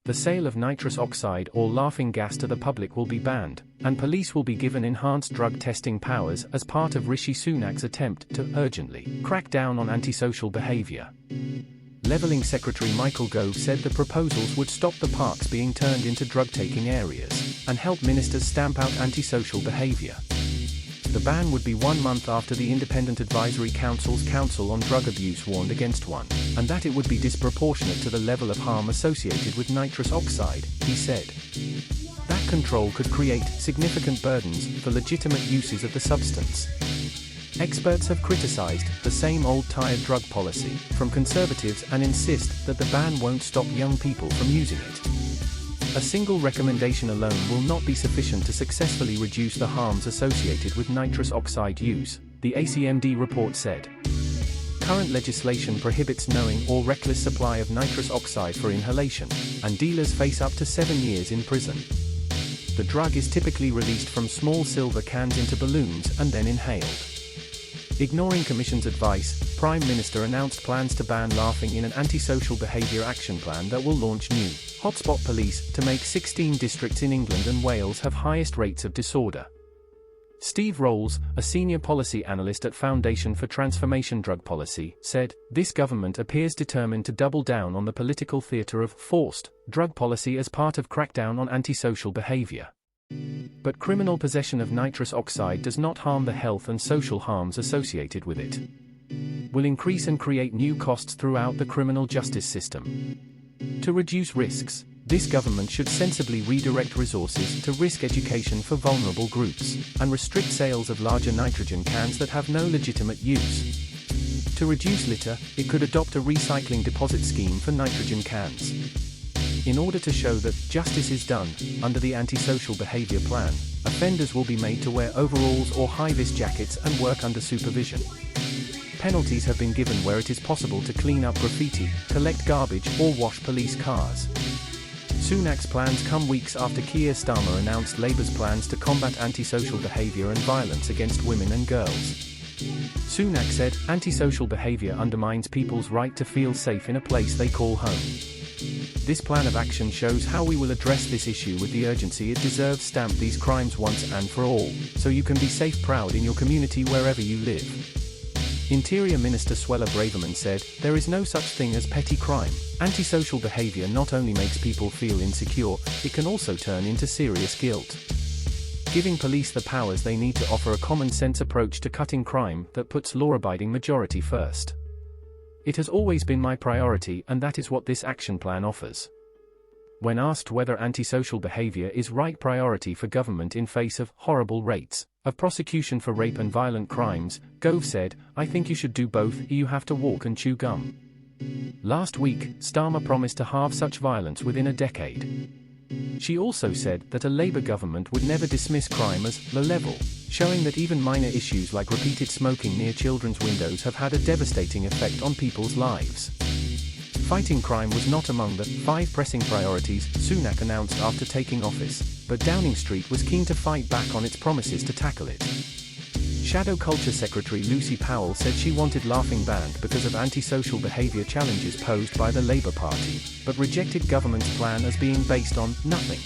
The sale of nitrous oxide or laughing gas to the public will be banned, and police will be given enhanced drug testing powers as part of Rishi Sunak's attempt to urgently crack down on antisocial behavior. Levelling Secretary Michael Gove said the proposals would stop the parks being turned into drug-taking areas, and help ministers stamp out antisocial behavior. The ban would be 1 month after the Independent Advisory Council's Council on Drug Abuse warned against one, and that it would be disproportionate to the level of harm associated with nitrous oxide, he said. That control could create significant burdens for legitimate uses of the substance. Experts have criticized the same old tired drug policy from conservatives and insist that the ban won't stop young people from using it. A single recommendation alone will not be sufficient to successfully reduce the harms associated with nitrous oxide use, the ACMD report said. Current legislation prohibits knowing or reckless supply of nitrous oxide for inhalation, and dealers face up to 7 years in prison. The drug is typically released from small silver cans into balloons and then inhaled. Ignoring Commission's advice, Prime Minister announced plans to ban laughing in an antisocial behaviour action plan that will launch new Hotspot Police to make 16 districts in England and Wales have highest rates of disorder. Steve Rolls, a senior policy analyst at Foundation for Transformation Drug Policy, said, "This government appears determined to double down on the political theatre of forced drug policy as part of crackdown on antisocial behaviour. But criminal possession of nitrous oxide does not harm the health and social harms associated with it. Will increase and create new costs throughout the criminal justice system. To reduce risks, this government should sensibly redirect resources to risk education for vulnerable groups, and restrict sales of larger nitrogen cans that have no legitimate use. To reduce litter, it could adopt a recycling deposit scheme for nitrogen cans. In order to show that justice is done, under the Antisocial Behavior Plan, offenders will be made to wear overalls or hi-vis jackets and work under supervision. Penalties have been given where it is possible to clean up graffiti, collect garbage, or wash police cars." Sunak's plans come weeks after Keir Starmer announced Labour's plans to combat antisocial behaviour and violence against women and girls. Sunak said, "Antisocial behaviour undermines people's right to feel safe in a place they call home. This plan of action shows how we will address this issue with the urgency it deserves. Stamp these crimes once and for all, so you can be safe, proud in your community wherever you live." Interior Minister Suella Braverman said, "There is no such thing as petty crime. Antisocial behaviour not only makes people feel insecure, it can also turn into serious guilt. Giving police the powers they need to offer a common-sense approach to cutting crime that puts law-abiding majority first. It has always been my priority, and that is what this action plan offers." When asked whether antisocial behavior is right priority for government in face of horrible rates of prosecution for rape and violent crimes, Gove said, "I think you should do both. You have to walk and chew gum." Last week, Starmer promised to halve such violence within a decade. She also said that a Labour government would never dismiss crime as low level, showing that even minor issues like repeated smoking near children's windows have had a devastating effect on people's lives. Fighting crime was not among the 5 pressing priorities Sunak announced after taking office, but Downing Street was keen to fight back on its promises to tackle it. Shadow Culture Secretary Lucy Powell said she wanted laughing banned because of antisocial behaviour challenges posed by the Labour Party, but rejected government's plan as being based on nothing.